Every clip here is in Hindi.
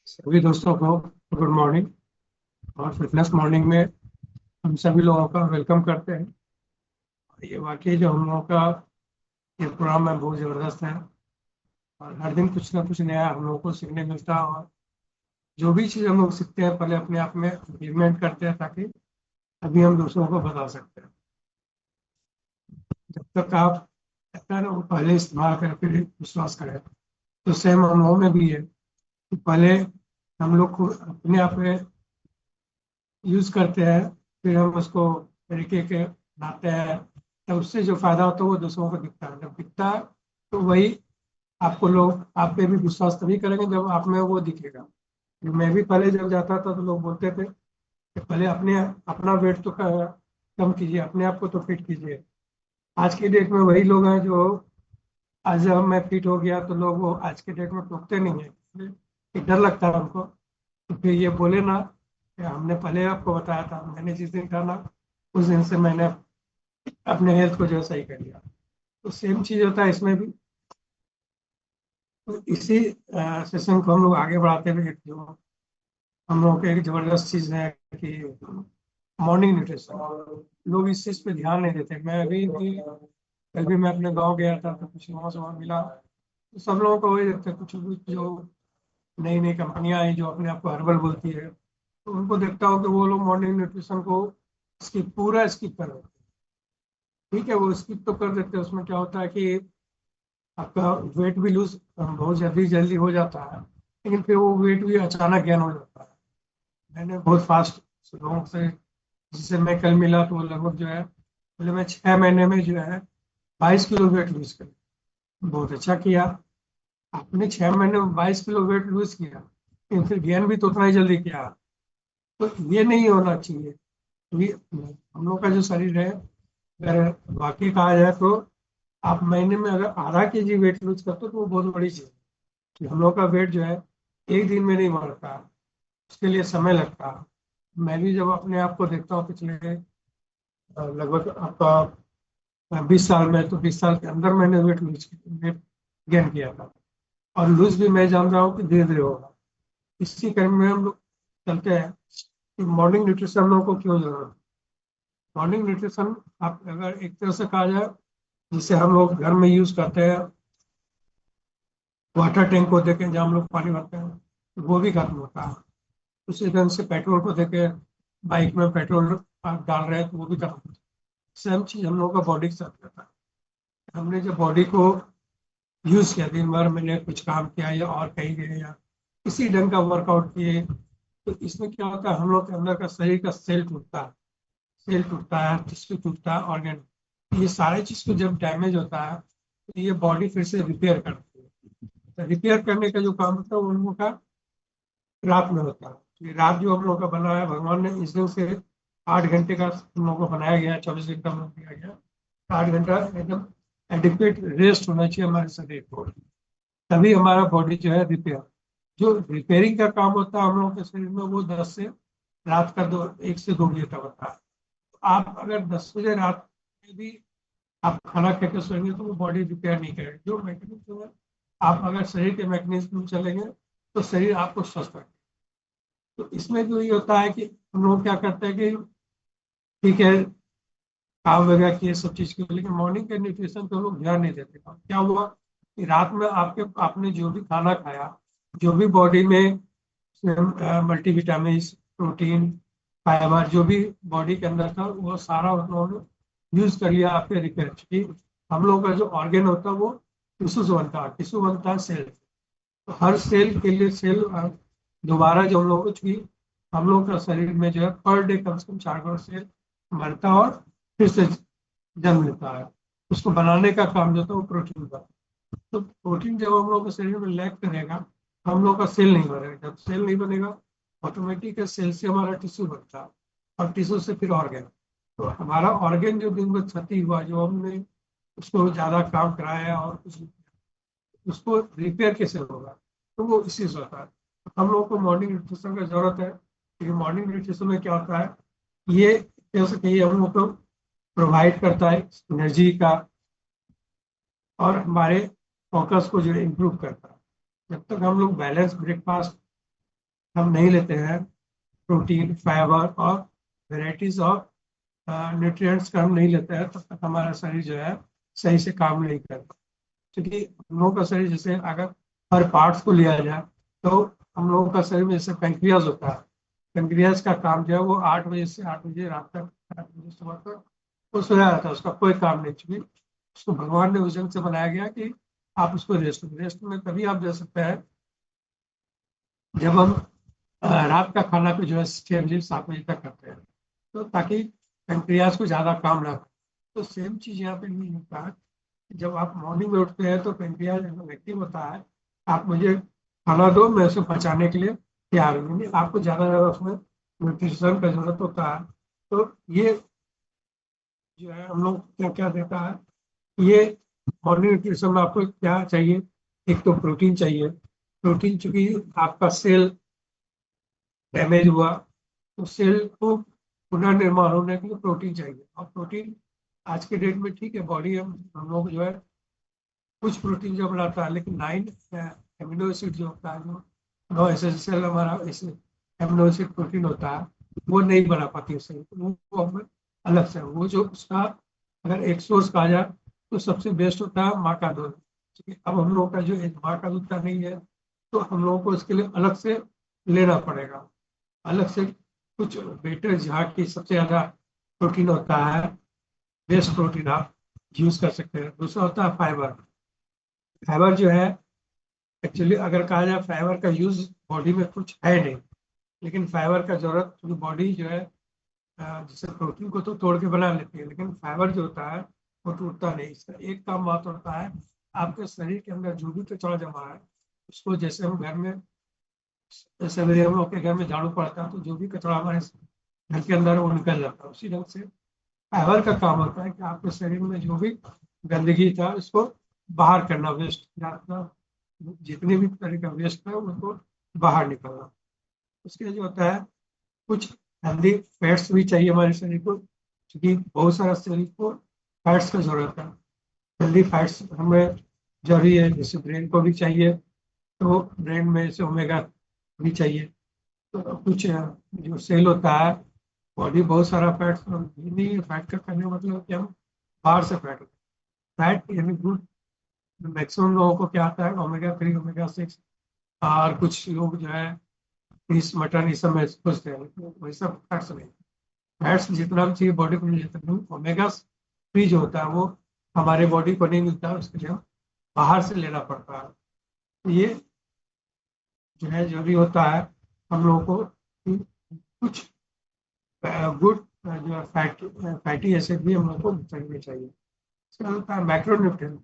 सभी दोस्तों को गुड मॉर्निंग। और फिटनेस मॉर्निंग में हम सभी लोगों का वेलकम करते हैं। ये वाकई जो हम लोगों का ये प्रोग्राम है बहुत ज़बरदस्त है। और हर दिन कुछ ना कुछ नया हम लोगों को सीखने मिलता है। और जो भी चीज़ हम लोग सीखते हैं पहले अपने आप में इम्प्लीमेंट करते हैं ताकि अभी हम दूसरों को बता सकते हैं। जब तक आप कहते हैं ना वो पहले इस्तेमाल करें फिर विश्वास करें, तो सेम हम लोगों में भी है कि पहले हम लोग को अपने आप में यूज करते हैं, फिर हम उसको तरीके के बनाते हैं। तब उससे जो फायदा होता है वो दूसरों को दिखता है। जब दिखता है तो वही आपको लोग आप पे भी विश्वास तभी करेंगे जब आप में वो दिखेगा। मैं भी पहले जब जाता था तो लोग बोलते थे कि पहले अपने अपना वेट तो कम कीजिए, अपने आप को तो फिट कीजिए। आज की डेट में वही लोग हैं जो आज जब मैं फिट हो गया तो लोग वो आज के डेट में टोकते नहीं है, इसलिए कि डर लगता है उनको। तो फिर ये बोले ना कि हमने पहले आपको बताया था, मैंने जिस दिन कहा ना उस दिन से मैंने अपने हेल्थ को जो है सही कर लिया। तो सेम चीज होता है इसमें भी। तो इसी सेशन को हम लोग आगे बढ़ाते हुए एक जो हम लोग की एक जबरदस्त चीज है कि मॉर्निंग न्यूट्रिशन। लोग इस चीज पे ध्यान नहीं देते। मैं अभी भी कल भी मैं अपने गांव गया था तो कुछ लोगों से वहाँ मिला, तो सब लोगों को वही देखते हैं, कुछ कुछ जो नई नई कंपनियां आई जो अपने आप को हर्बल बोलती है, तो उनको देखता हूँ कि वो लोग मॉर्निंग न्यूट्रिशन को पूरा स्किप कर देते हैं। ठीक है, वो स्किप तो कर देते हैं, उसमें क्या होता है कि आपका वेट भी लूज बहुत जल्दी जल्दी हो जाता है, लेकिन फिर वो वेट भी अचानक गेन हो जाता है। मैंने बहुत फास्ट लोगों से जिससे मैं कल मिला तो वो लगभग जो है बोले मैं 6 महीने में जो है 22 किलो वेट लूज कर। बहुत अच्छा किया। आपने 6 महीने में 22 किलो वेट लूज किया, लेकिन फिर गेन भी तो उतना ही जल्दी किया। तो ये नहीं होना चाहिए। ये हम लोग का जो शरीर है, अगर वाकई कहा जाए तो आप महीने में अगर ½ केजी वेट लूज करते हो तो वो बहुत बड़ी चीज है। कि हम लोग का वेट जो है एक दिन में नहीं बढ़ता, उसके लिए समय लगता है। मैं भी जब अपने आप को देखता हूँ पिछले लगभग आपका 20 साल में, तो 20 साल के अंदर मैंने वेट गेन किया था। और लूज भी मैं जान रहा हूँ कि धीरे धीरे होगा। इसी क्रम में हम लोग चलते हैं कि मॉर्निंग न्यूट्रिशन हम लोगों को क्यों जरूरत है। मॉर्निंग न्यूट्रिशन आप अगर एक तरह से कहा जाए, जिसे हम लोग घर में यूज करते हैं, वाटर टैंक को देखें जहाँ हम लोग पानी भरते हैं, तो वो भी खत्म होता है। उसी ढंग से पेट्रोल को देखें, बाइक में पेट्रोल आप डाल रहे हैं तो वो भी खत्म होता है। सेम चीज हम लोगों का बॉडी के साथ रहता है। हमने जब बॉडी को यूज किया, दिन भर मैंने कुछ काम किया या और कहीं गए या किसी ढंग का वर्कआउट किए, तो इसमें क्या होता है हम लोग के अंदर का शरीर का सेल टूटता है। सेल टूटता है, टिश्यू टूटता है, ऑर्गन, ये सारे चीज को जब डैमेज होता है तो ये बॉडी फिर से रिपेयर करती है। तो रिपेयर करने का जो काम होता है वो उन लोगों का रात में होता है। ये रात जो हम लोग का बना है भगवान ने इस दिन से 8 घंटे का हम लोग को बनाया गया है, 24 घंटा हम लोग दिया गया। 8 घंटा एकदम एडिक्वेट रेस्ट होना चाहिए हमारे शरीर को, तभी हमारा बॉडी जो है रिपेयर, जो रिपेयरिंग का काम होता है हम लोगों के शरीर में, वो 10 से रात का 1 से 2 बजे तक होता है। तो आप अगर 10 बजे रात में भी आप खाना खा के सोएंगे तो वो बॉडी रिपेयर नहीं करेगी। जो मैकेनिज्म है, आप अगर शरीर के मैकेनिज्म में चलेंगे तो शरीर आपको स्वस्थ रखेगा। तो इसमें जो ये होता है कि हम लोग क्या करते हैं कि ठीक है काम वगैरह किए सब चीज के, लेकिन मॉर्निंग के न्यूट्रिशन पे हम लोग ध्यान नहीं देते। क्या हुआ कि रात में आपने जो भी खाना खाया, जो भी बॉडी में मल्टीविटामिन, प्रोटीन, फाइबर जो भी बॉडी के अंदर था वो सारा उन्होंने यूज कर लिया आपके रिपेयर की। हम लोग का जो ऑर्गेन होता है वो टिश्यू से बनता है, टिश्यू बनता है सेल। तो हर सेल के लिए सेल दोबारा जो हम लोग कुछ भी हम लोग का शरीर में जो है पर डे कम से कम 4 करोड़ सेल बनता है और फिर से जन्म लेता है। उसको बनाने का काम जो था वो प्रोटीन का। तो प्रोटीन जब हम लोग के शरीर में लैक करेगा, हम लोग का सेल नहीं बनेगा। जब सेल नहीं बनेगा, ऑटोमेटिक सेल से हमारा टिश्यू बनता है, और टिश्यू से फिर ऑर्गेन। तो हमारा ऑर्गेन जो दिन में क्षति हुआ, जो हमने उसको ज्यादा काम कराया और उसको रिपेयर कैसे होगा, तो वो इसी से होता है। हम लोग को मॉर्निंग न्यूट्रिशन की जरूरत है, क्योंकि मॉर्निंग न्यूट्रिशन में क्या होता है, ये जैसे कि हम लोग को प्रोवाइड करता है एनर्जी का, और हमारे फोकस को जो इम्प्रूव करता है। जब तक हम लोग बैलेंस ब्रेकफास्ट हम नहीं लेते हैं प्रोटीन, फाइबर और वेराइटीज ऑफ न्यूट्रिएंट्स का हम नहीं लेते हैं, तब तक हमारा शरीर जो है सही से काम नहीं करता। क्योंकि हम लोगों का शरीर, जैसे अगर हर पार्ट्स को लिया जाए तो हम लोगों का शरीर में जैसे पेंक्रियाज होता है, पेंक्रियाज का काम जो है वो 8 बजे से 8 बजे रात तक, 8 बजे सुबह तक वो सोया रहता है, उसका कोई काम नहीं। चुकी उसको भगवान ने उस ढंग से बनाया गया कि आप उसको रेस्ट में तभी आप दे सकते हैं जब हम रात का खाना को जो है 6 बजे 7 बजे तक करते हैं, तो ताकि पेंक्रियाज को ज्यादा काम ना करे। तो सेम चीज यहाँ पे नहीं होता है। जब आप मॉर्निंग में उठते हैं तो पेंक्रियाज एक्टिव होता है, आप मुझे खाना दो, मैं उसे पचाने के लिए तैयार हूँ, यानी आपको ज्यादा ज्यादा उसमें न्यूट्रिशन का जरूरत होता है। तो ये जो है हम लोग क्या क्या देता है, ये मॉर्निंग न्यूट्रिशन में आपको क्या चाहिए। एक तो प्रोटीन चाहिए। प्रोटीन चूंकि आपका सेल डैमेज हुआ तो सेल को पुनर्निर्माण होने के लिए प्रोटीन चाहिए। और प्रोटीन आज के डेट में ठीक है, बॉडी हम लोग जो है कुछ प्रोटीन जो बनाता है, लेकिन 9 एमिनो एसिड जो होता है, जो नो एसेंशियल हमारा एमिनो एसिड प्रोटीन होता है, वो नहीं बना पाती उससे। वो हमें अलग से, वो जो उसका अगर एक सोर्स कहा जाए तो सबसे बेस्ट होता है माँ का दूध। ठीक है, अब हम लोग का जो एक माँ का दूध का नहीं है, तो हम लोगों को इसके लिए अलग से लेना पड़ेगा। अलग से कुछ बेटर, जहाँ की सबसे ज्यादा प्रोटीन होता है, बेस्ट प्रोटीन आप यूज कर सकते हैं। दूसरा होता है फाइबर। फाइबर जो है, एक्चुअली अगर कहा जाए फाइबर का यूज बॉडी में कुछ है नहीं, लेकिन फाइबर का जरूरत, क्योंकि बॉडी जो है जैसे प्रोटीन को तो तोड़ के बना लेती है, लेकिन फाइबर जो होता है वो टूटता नहीं। इसका एक काम बात होता है, आपके शरीर के अंदर जो भी कचरा जमा है उसको, जैसे हम घर में, जैसे मेरे हम लोग के घर में झाड़ू पड़ता है तो जो भी कचरा हमारे घर के अंदर है वो निकल जाता है। उसी ढंग से फाइबर का काम होता है कि आपके शरीर में जो भी गंदगी था उसको बाहर करना, वेस्ट, जितने भी तरह का वेस्ट है उनको बाहर निकालना। उसके जो होता है, कुछ हेल्दी फैट्स भी चाहिए हमारे शरीर को, क्योंकि बहुत सारा शरीर को फैट्स की जरूरत है। हेल्दी फैट्स हमें जरूरी है, जैसे ब्रेन को भी चाहिए, तो ब्रेन में से ओमेगा भी चाहिए। तो कुछ जो सेल होता है, बॉडी बहुत सारा फैट्स नहीं, फैट का करने का मतलब कि हम बाहर से फैट यानी गुड। मैक्सिमम लोगों को क्या आता है, ओमेगा 3, ओमेगा 6, और कुछ लोग जो है फिश, मटन, ये सब में खुशते हैं, तो वही सब फैट्स नहीं। फैट्स जितना भी चाहिए बॉडी को मिल जाता है। ओमेगा 3 जो होता है वो हमारे बॉडी को नहीं मिलता है, उसके लिए हम बाहर से लेना पड़ता है। तो ये जो है जरूरी होता है हम लोगों को कि कुछ गुड जो है फैटी एसिड भी हम लोग को चाहिए चाहिए। इसका होता है मैक्रोन्यूट्रिएंट।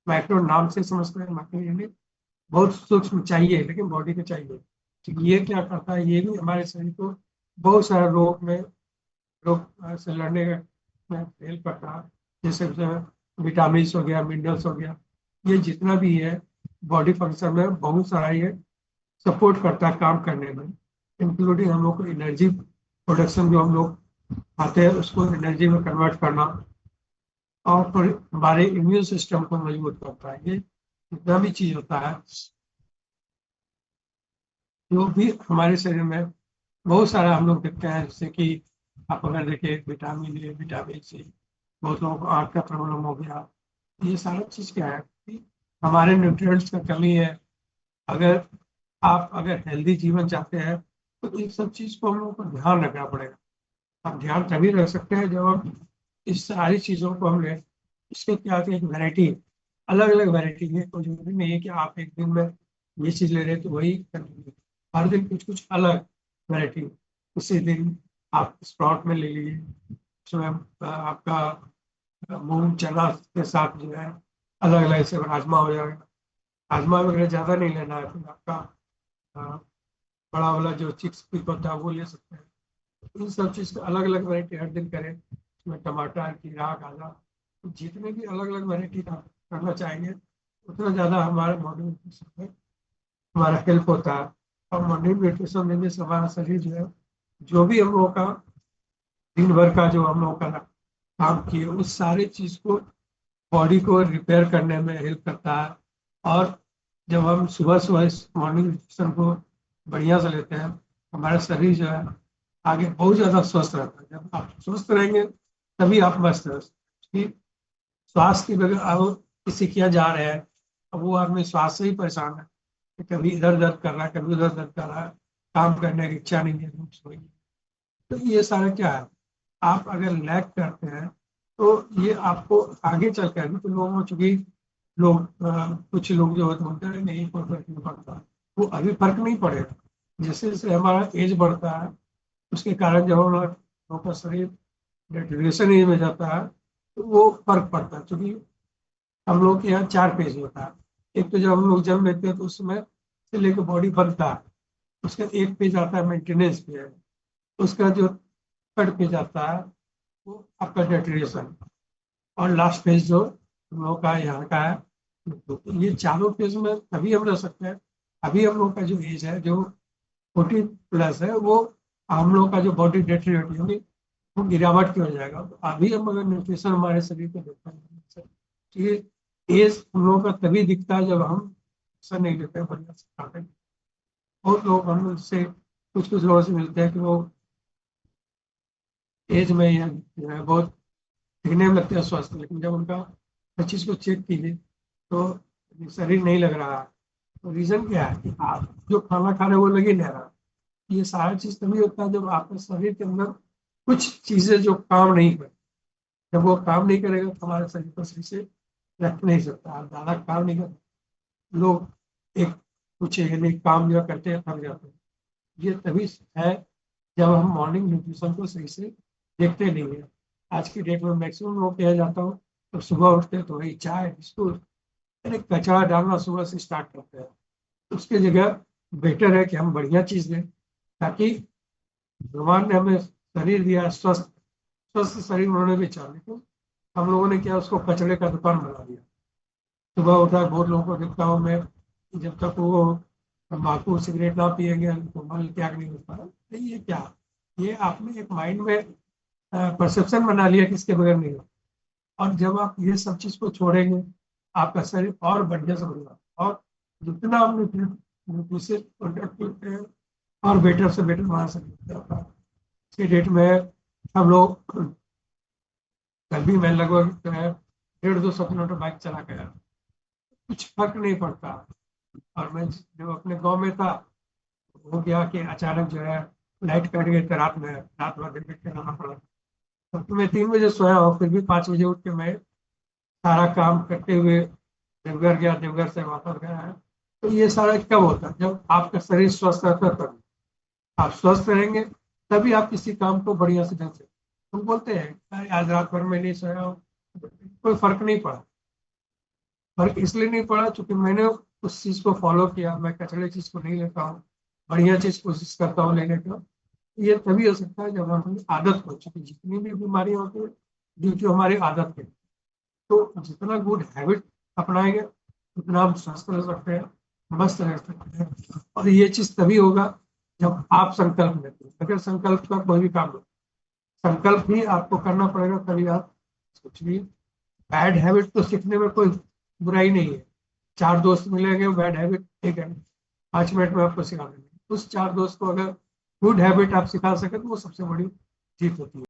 मैक्रो नाम से समझते हैं, मैक्रो यानी बहुत सूक्ष्म चाहिए, लेकिन बॉडी को चाहिए। तो ये क्या करता है, ये भी हमारे शरीर को बहुत सारे रोग से लड़ने में हेल्प करता है। जैसे विटामिन हो गया, मिनरल्स हो गया, ये जितना भी है बॉडी फंक्शन में बहुत सारा ये सपोर्ट करता है काम करने में। इंक्लूडिंग हम लोग को एनर्जी प्रोडक्शन, जो हम लोग खाते हैं उसको एनर्जी में कन्वर्ट करना, और फिर हमारे इम्यून सिस्टम को मजबूत करता है। ये जितना भी चीज होता है, जो भी हमारे शरीर में बहुत सारा हम लोग देखते हैं, जैसे कि आप अगर देखें विटामिन ए, विटामिन 6, बहुत लोगों को आँख का प्रॉब्लम हो गया। ये सारा चीज क्या है कि हमारे न्यूट्रिएंट्स का कमी है। अगर आप अगर हेल्दी जीवन चाहते हैं तो इन सब चीज को हम लोगों को ध्यान रखना पड़ेगा। हम ध्यान तभी रख सकते हैं जब हम इस सारी चीजों को हमने, इसके क्या होती है, एक वैरायटी, अलग अलग वैरायटी है। कोई जरूरी नहीं है कि आप एक दिन में ये चीज ले रहे हैं तो वही continue। हर दिन कुछ कुछ अलग वैरायटी। उसी दिन आप स्प्राउट में ले लीजिए, उसमें आपका मूंग चना के साथ जो है अलग अलग से राजमा हो जाएगा। राजमा वगैरह ज्यादा नहीं लेना है, फिर आपका अ, बड़ा वाला जो चिक्स पिक होता है वो ले सकते हैं। इन सब चीज का अलग अलग वैरायटी हर दिन करें, उसमें टमाटर, खीरा, गाजर, जितने भी अलग अलग वैरायटी का करना चाहेंगे उतना ज़्यादा हमारे मॉर्निंग न्यूट्रिशन में हमारा हेल्प होता है। और मॉर्निंग न्यूट्रिशन लेने से हमारा शरीर जो है, जो भी हम लोगों का दिन भर का जो हम लोगों का काम किए उस सारी चीज़ को, बॉडी को रिपेयर करने में हेल्प करता है। और जब हम सुबह सुबह इस मॉर्निंग न्यूट्रिशन को बढ़िया से लेते हैं, हमारा शरीर जो है आगे बहुत ज़्यादा स्वस्थ रहता है। जब आप स्वस्थ रहेंगे तभी आप मस्त रह सकते हैं। स्वास्थ्य की वजह अब किसी किया जा रहे हैं, अब वो आदमी स्वास्थ्य से ही परेशान है कि कभी इधर दर्द कर रहा है, कभी उधर दर्द कर रहा है, काम करने की इच्छा नहीं है, तो ये सारा क्या है, आप अगर लैग करते हैं तो ये आपको आगे चल कर भी, तो लोगों को चूंकि लोग कुछ लोग जो होते हैं नहीं, कोई फर्क नहीं पड़ता, वो अभी फर्क नहीं पड़ेगा। जैसे जैसे हमारा एज बढ़ता है उसके कारण जब हमारा लोगों का शरीर डेटरेशन एज में जाता है तो वो फर्क पड़ता है। क्योंकि हम लोग के यहाँ 4 फेज होता है। एक तो जब हम लोग जन्म लेते हैं तो उसमें से लेकर बॉडी बनता है, उसका एक पेज आता है मेंटेनेंस पे, उसका जो थर्ड पेज आता है वो आपका डेटरेशन, और लास्ट फेज जो हम लोग का यहाँ का है। तो ये चारों फेज में तभी हम रह सकते हैं। अभी हम लोग का जो एज है जो 40+ है, वो हम लोग का जो बॉडी डेटरेट होगी वो गिरावट की हो जाएगा। तो अभी हम अगर न्यूट्रिशन हमारे शरीर को देते हैं तो ये एज हम लोगों का तभी दिखता है जब हम सर नहीं लेते हैं बढ़िया से खाते हैं। बहुत लोग हम से कुछ कुछ लोगों से मिलते हैं कि वो एज में या जो है बहुत दिखने में लगते हैं स्वस्थ, लेकिन जब उनका हर चीज़ को चेक कीजिए तो शरीर नहीं लग रहा है। तो रीजन क्या है कि आप जो खाना खा रहे हो वो लग ही नहीं रहा। ये सारा चीज तभी होता है जब आपके शरीर के अंदर कुछ चीजें जो काम नहीं कर, जब वो काम नहीं करेगा तो हमारे शरीर को सही से रख नहीं सकता। आप ज्यादा काम नहीं कर, लोग एक कुछ यानी काम जो करते हैं थक जाते हैं। ये तभी है जब हम मॉर्निंग न्यूट्रिशन को सही से देखते नहीं है। आज की डेट में मैक्सिमम लोग कह जाता हूँ तो सुबह उठते हैं तो वही चाय बिस्कुट, यानी कचरा डालना सुबह से स्टार्ट करते हैं। उसकी जगह बेटर है कि हम बढ़िया चीज दें, ताकि भगवान ने हमें शरीर दिया, स्वस्थ स्वस्थ शरीर उन्होंने भी चाहा, लेकिन हम लोगों ने क्या उसको कचरे का दुकान बना दिया। सुबह उठा बहुत लोगों को देखता हूँ मैं, जब तक वो तम्बाकू सिगरेट ना पिएंगे तो मल त्याग नहीं होता है। तो ये क्या, ये आपने एक माइंड में परसेप्शन बना लिया कि इसके बगैर नहीं होता। और जब आप ये सब चीज को छोड़ेंगे आपका शरीर और बढ़िया से बढ़िया, और जितना आप न्यूट्रिशन प्रोडक्ट और बेटर से बेटर बना सकते हैं। आज की डेट में हम लोग, कल भी मैं लगभग 150-200 किलोमीटर बाइक चला गया, कुछ फर्क नहीं पड़ता। और मैं जब अपने गांव में था, हो गया कि अचानक जो है लाइट कट गई तो रात भर दिन में रहना पड़ा। तो मैं 3 बजे सोया हूँ, फिर भी 5 बजे उठ के मैं सारा काम करते हुए देवघर गया, देवघर से वापस गया है। तो ये सारा कब होता है, जब आपका शरीर स्वस्थ रहता है तब। आप स्वस्थ रहेंगे तभी आप किसी काम को बढ़िया से ढंग से, हम बोलते हैं "अरे, आज रात भर में नहीं सोया हूं", कोई फर्क नहीं पड़ा। फर्क इसलिए नहीं पड़ा क्योंकि मैंने उस चीज को फॉलो किया, मैं कचरे चीज को नहीं लेता हूँ, बढ़िया चीज कोशिश करता हूँ लेने का। ये तभी हो सकता है जब हमारी आदत हो चुकी, जितनी भी बीमारियां होती है ड्यू टू हमारी आदत है। तो जितना गुड हैबिट अपनाएंगे उतना हम स्वस्थ रह सकते हैं, मस्त रह सकते हैं। और ये चीज तभी होगा जब आप संकल्प लेते हैं। अगर संकल्प का कोई भी काम हो, संकल्प ही आपको करना पड़ेगा तभी आप कुछ भी। बैड हैबिट तो सीखने में कोई बुराई नहीं है। 4 दोस्त मिलेंगे बैड हैबिट, ठीक है, 5 मिनट में आपको सिखा देंगे। उस 4 दोस्त को अगर गुड हैबिट आप सिखा सके तो वो सबसे बड़ी जीत होती है।